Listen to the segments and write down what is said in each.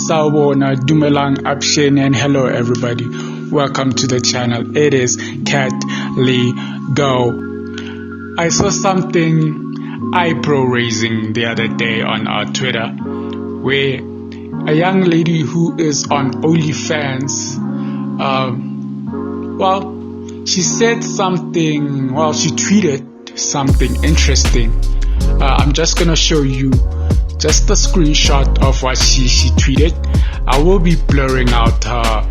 Sawubona, Dumelang, Abshen, and hello everybody. Welcome to the channel. It is Cat Lee Go. I saw something eyebrow raising the other day on our Twitter where a young lady who is on Onlyfans, she said something, she tweeted something interesting. I'm just gonna show you just a screenshot of what she tweeted. I will be blurring out her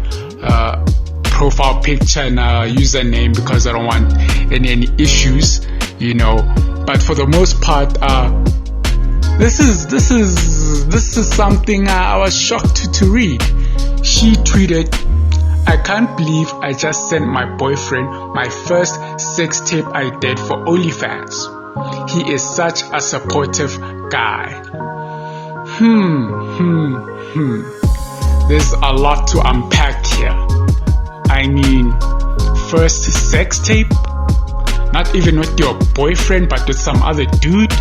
profile picture and username because I don't want any issues, but for the most part, this is something I was shocked to read. She tweeted, "I can't believe I just sent my boyfriend my first sex tape I did for Onlyfans. He is such a supportive guy." There's a lot to unpack here. I mean, first sex tape? Not even with your boyfriend, but with some other dude?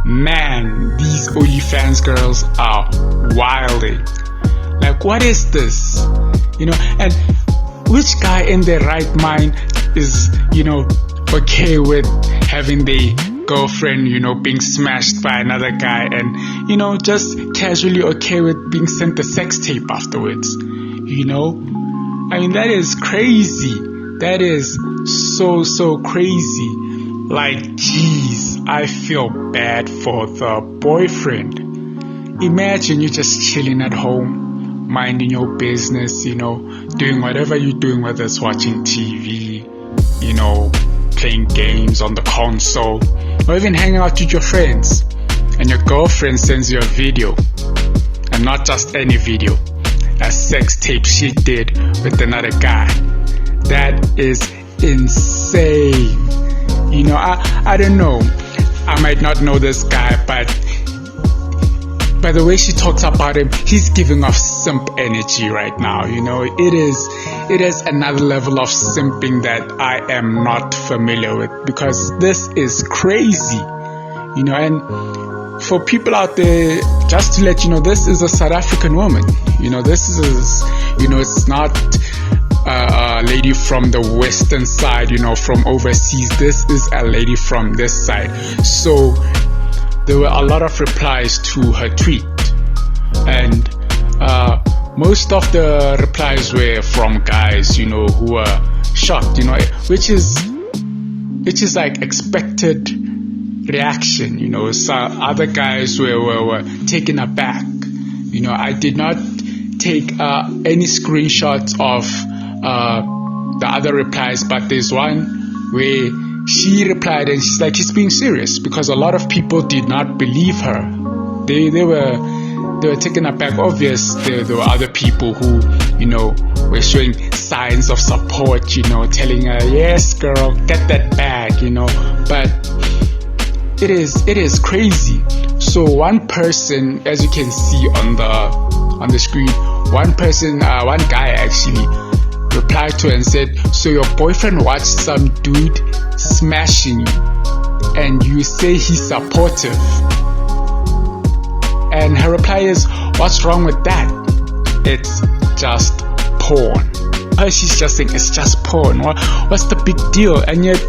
Man, these Onlyfans girls are wilding. Like, what is this? And which guy in their right mind is, okay with having their girlfriend, being smashed by another guy and, just casually okay with being sent a sex tape afterwards? I mean, that is crazy. That is so crazy. Like, geez, I feel bad for the boyfriend. Imagine you're just chilling at home, minding your business, doing whatever you're doing, whether it's watching TV, playing games on the console, or even hanging out with your friends, and your girlfriend sends you a video, and not just any video, a sex tape she did with another guy. That is insane. I don't know, I might not know this guy, but by the way she talks about him, he's giving off simp energy right now. It is another level of simping that I am not familiar with, because this is crazy. And for people out there, just to let you know, this is a South African woman. This is, it's not a lady from the western side, from overseas. This is a lady from this side. So there were a lot of replies to her tweet, and most of the replies were from guys, who were shocked, which is like expected reaction. So other guys were taken aback. I did not take any screenshots of the other replies, but there's one where she replied and she's like, she's being serious, because a lot of people did not believe her. They were taken aback. Obvious, there were other people who, were showing signs of support, telling her, yes girl, get that bag, but it is crazy. So one person, as you can see on the screen, one guy actually replied to her and said, "So your boyfriend watched some dude smashing you and you say he's supportive?" And her reply is, "What's wrong with that? It's just porn." She's just saying it's just porn. What's the big deal? And yet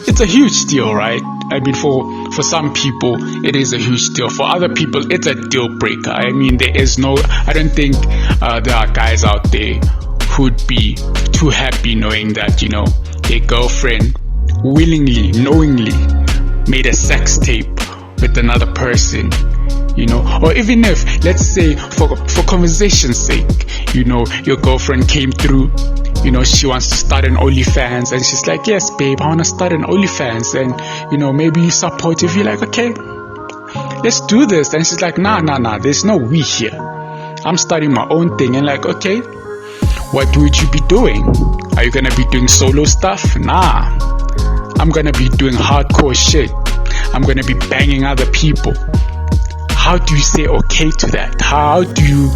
it's a huge deal, right? I mean, for some people it is a huge deal. For other people it's a deal breaker. I mean, I don't think there are guys out there who'd be too happy knowing that, their girlfriend willingly, knowingly made a sex tape with another person, or even if, let's say, for conversation's sake, your girlfriend came through, she wants to start an Onlyfans, and she's like, "Yes babe, I want to start an Onlyfans," and maybe you support, if you're like, "Okay, let's do this," and she's like, nah, there's no we here, I'm starting my own thing. And like, okay, what would you be doing? Are you gonna be doing solo stuff? Nah, I'm gonna be doing hardcore shit. I'm gonna be banging other people. How do you say okay to that? How do you?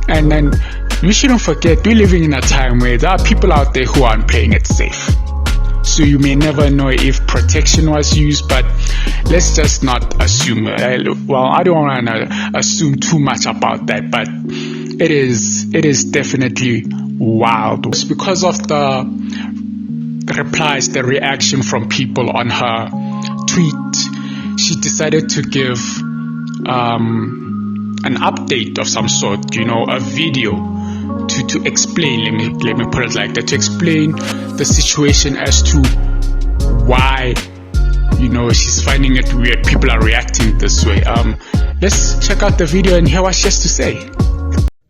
And then we shouldn't forget, we're living in a time where there are people out there who aren't playing it safe, so you may never know if protection was used, but let's just not assume. Well, I don't want to assume too much about that, but it is definitely wild. It's because of the replies, the reaction from people on her tweet. She decided to give an update of some sort, a video to explain, let me put it like that, to explain the situation as to why, she's finding it weird people are reacting this way. Let's check out the video and hear what she has to say.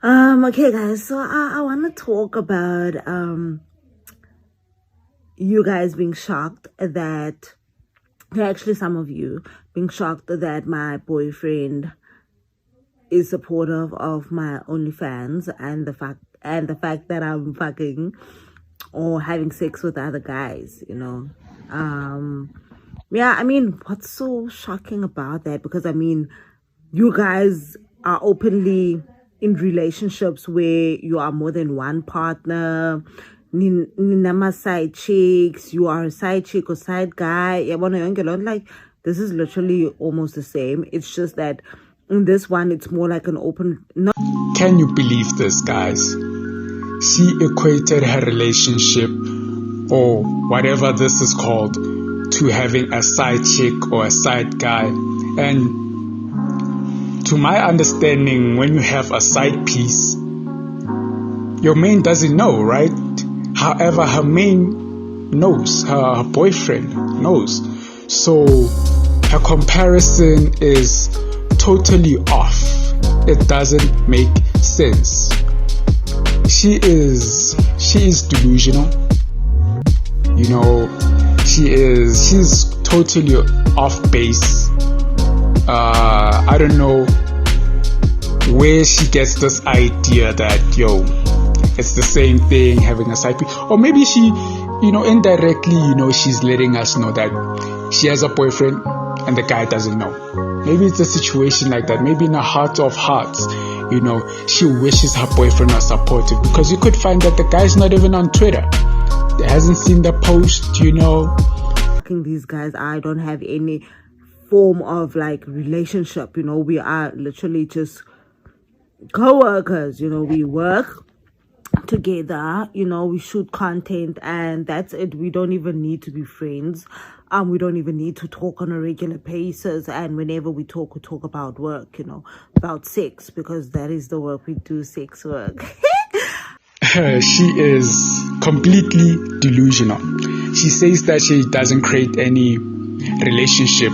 Okay guys, so I want to talk about you guys being shocked that, actually some of you being shocked that my boyfriend is supportive of my OnlyFans and the fact that I'm fucking or having sex with other guys, yeah, I mean, what's so shocking about that? Because I mean, you guys are openly in relationships where you are more than one partner. Nina side chicks, you are a side chick or side guy. Like, this is literally almost the same. It's just that in this one, it's more like an open. Can you believe this, guys? She equated her relationship, or whatever this is called, to having a side chick or a side guy. And to my understanding, when you have a side piece, your main doesn't know, right? However, her main knows, her boyfriend knows. So her comparison is totally off. It doesn't make sense. She is delusional. She's totally off base. I don't know where she gets this idea that it's the same thing having a side piece. Or maybe she, indirectly, she's letting us know that she has a boyfriend and the guy doesn't know. Maybe it's a situation like that. Maybe in her heart of hearts, she wishes her boyfriend was supportive, because you could find that the guy's not even on Twitter. He hasn't seen the post, These guys, I don't have any form of like relationship, we are literally just co-workers, we work together, we shoot content and that's it. We don't even need to be friends. We don't even need to talk on a regular basis, and whenever we talk about work, about sex, because that is the work we do, sex work. She is completely delusional. She says that she doesn't create any relationship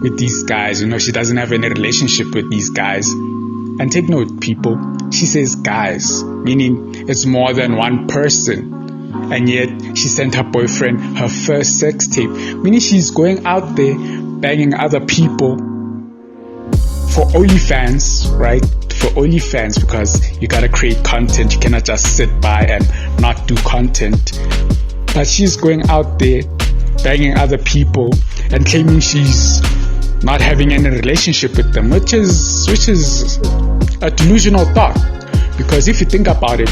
with these guys, she doesn't have any relationship with these guys. And take note, people, she says guys, meaning it's more than one person. And yet she sent her boyfriend her first sex tape, meaning she's going out there banging other people for OnlyFans, right? For OnlyFans, because you gotta create content. You cannot just sit by and not do content. But she's going out there banging other people and claiming she's not having any relationship with them, which is a delusional thought. Because if you think about it,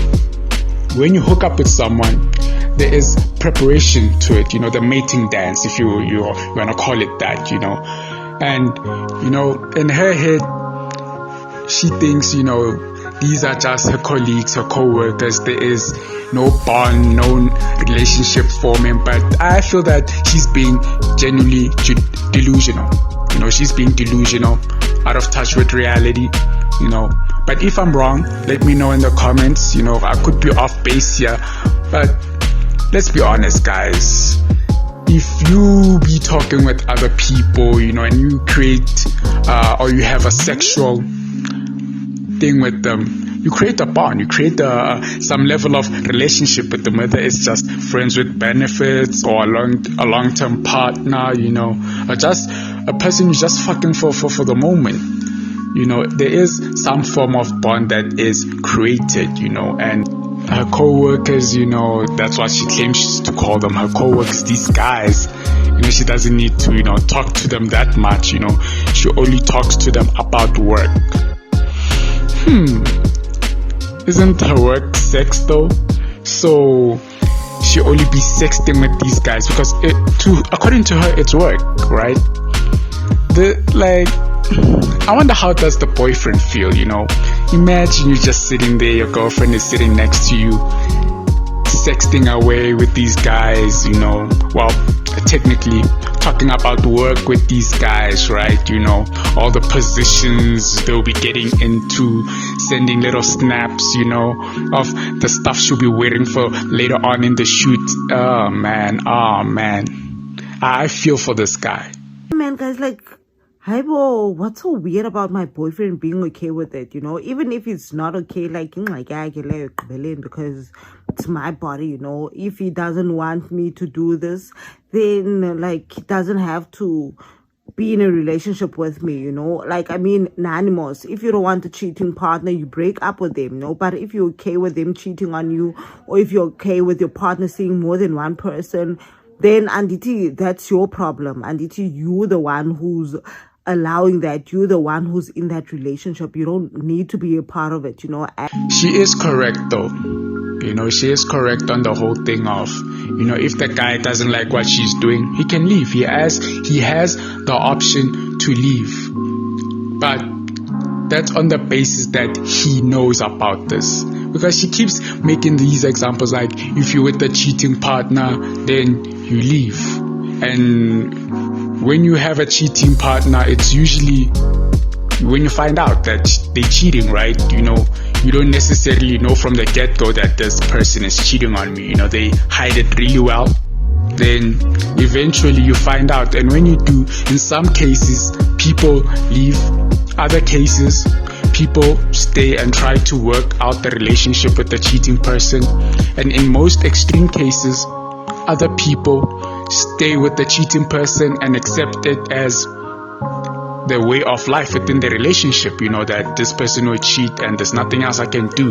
when you hook up with someone, there is preparation to it, the mating dance, if you want to call it that, and in her head she thinks these are just her colleagues, her co-workers. There is no bond, no relationship forming. But I feel that she's being genuinely delusional. She's being delusional, out of touch with reality, But if I'm wrong, let me know in the comments. I could be off base here, but let's be honest, guys. If you be talking with other people, and you create or you have a sexual thing with them, you create a bond, you create some level of relationship with them, whether it's just friends with benefits or a long-term partner, or just a person you're just fucking for the moment. There is some form of bond that is created, and her co-workers, that's what she claims to call them, her co-workers, these guys. She doesn't need to, talk to them that much, she only talks to them about work. Isn't her work sex though? So she only be sexting with these guys because according to her it's work, right? I wonder how does the boyfriend feel, you know? Imagine you just sitting there, your girlfriend is sitting next to you, sexting away with these guys, you know, well, technically talking about work with these guys, right? You know, all the positions they'll be getting into, sending little snaps, you know, of the stuff she'll be wearing for later on in the shoot. Oh man, I feel for this guy. Man, guys, like, hi, bro, what's so weird about my boyfriend being okay with it, you know? Even if it's not okay, like, because it's my body, you know? If he doesn't want me to do this, then, like, he doesn't have to be in a relationship with me, you know? Like, I mean, animals, if you don't want a cheating partner, you break up with them, you know? But if you're okay with them cheating on you, or if you're okay with your partner seeing more than one person, then, Anditi, that's your problem. Anditi, you're the one who's allowing that. You're the one who's in that relationship. You don't need to be a part of it, you know. She is correct though, you know. She is correct on the whole thing of, you know, if the guy doesn't like what she's doing, he can leave. He has the option to leave, but that's on the basis that he knows about this, because she keeps making these examples like, if you're with the cheating partner, then you leave. And when you have a cheating partner, it's usually when you find out that they're cheating, right? You know, you don't necessarily know from the get-go that this person is cheating on me. You know, they hide it really well. Then eventually you find out. And when you do, in some cases, people leave. Other cases, people stay and try to work out the relationship with the cheating person. And in most extreme cases, other people stay with the cheating person and accept it as the way of life within the relationship, you know, that this person will cheat and there's nothing else I can do,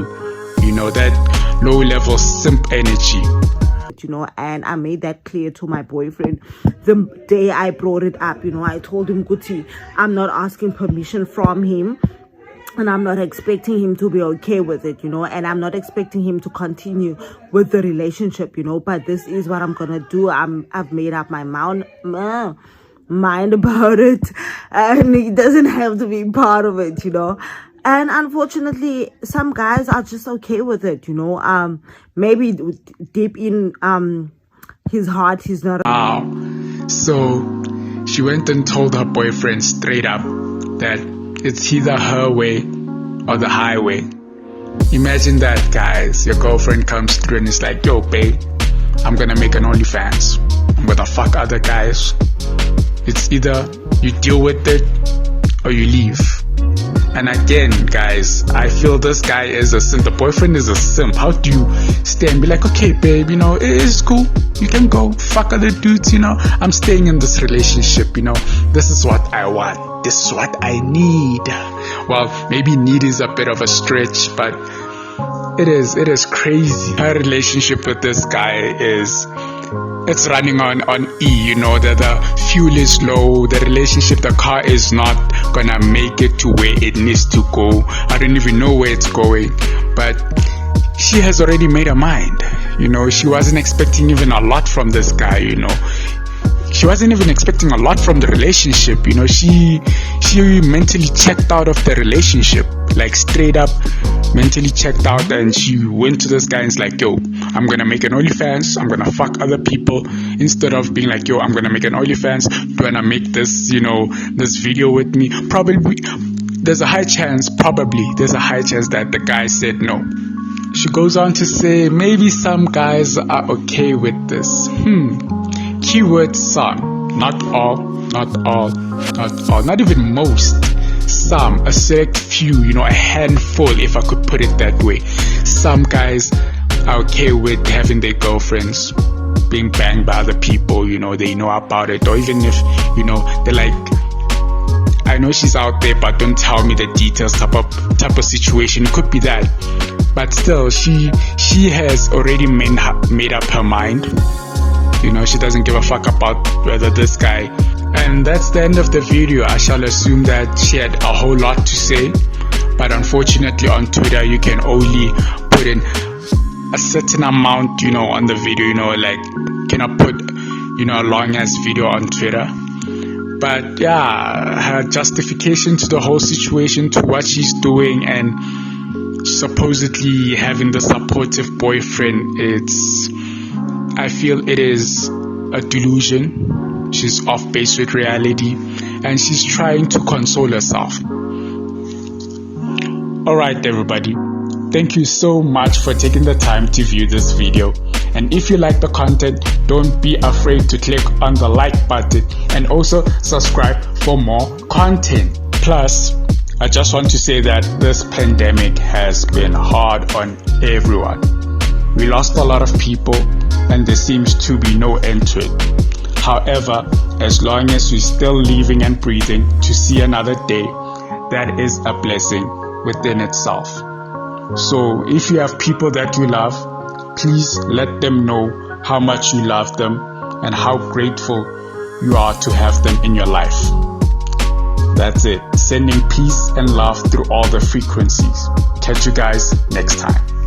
you know, that low level simp energy, you know. And I made that clear to my boyfriend the day I brought it up, you know. I told him, Guti, I'm not asking permission from him, and I'm not expecting him to be okay with it, you know, and I'm not expecting him to continue with the relationship, you know, but this is what I'm gonna do. I've made up my mind about it, and he doesn't have to be part of it, you know. And unfortunately, some guys are just okay with it, you know. Maybe deep in his heart, he's not. So she went and told her boyfriend straight up that it's either her way or the highway. Imagine that, guys. Your girlfriend comes through and is like, yo, babe, I'm gonna make an Onlyfans. I'm gonna fuck other guys. It's either you deal with it or you leave. And again, guys, I feel this guy is a simp. The boyfriend is a simp. How do you stay and be like, okay, babe, you know, it is cool. You can go fuck other dudes, you know. I'm staying in this relationship, you know. This is what I want. This is what I need. Well, maybe need is a bit of a stretch, but it is crazy. Her relationship with this guy it's running on E, you know, that the fuel is low, the relationship, the car is not gonna make it to where it needs to go. I don't even know where it's going, but she has already made her mind, you know. She wasn't expecting even a lot from this guy, you know. She wasn't even expecting a lot from the relationship, you know. She mentally checked out of the relationship, like straight up mentally checked out, and she went to this guy and is like, yo, I'm gonna make an Onlyfans, I'm gonna fuck other people, instead of being like, yo, I'm gonna make an Onlyfans, do you wanna make this, you know, this video with me? Probably there's a high chance that the guy said no. She goes on to say, maybe some guys are okay with this. Keyword some, not all, not even most. Some, a select few, you know, a handful, if I could put it that way. Some guys are okay with having their girlfriends being banged by other people, you know, they know about it. Or even if, you know, they're like, I know she's out there, but don't tell me the details type of situation. It could be that. But still, she has already made up her mind. You know, she doesn't give a fuck about whether this guy. And that's the end of the video. I shall assume that she had a whole lot to say, but unfortunately on Twitter you can only put in a certain amount, on the video, like cannot put, a long ass video on Twitter. But yeah, her justification to the whole situation, to what she's doing, and supposedly having the supportive boyfriend, I feel it is a delusion. She's off base with reality, and she's trying to console herself. Alright everybody, thank you so much for taking the time to view this video. And if you like the content, don't be afraid to click on the like button and also subscribe for more content. Plus, I just want to say that this pandemic has been hard on everyone. We lost a lot of people and there seems to be no end to it. However, as long as we're still living and breathing to see another day, that is a blessing within itself. So if you have people that you love, please let them know how much you love them and how grateful you are to have them in your life. That's it. Sending peace and love through all the frequencies. Catch you guys next time.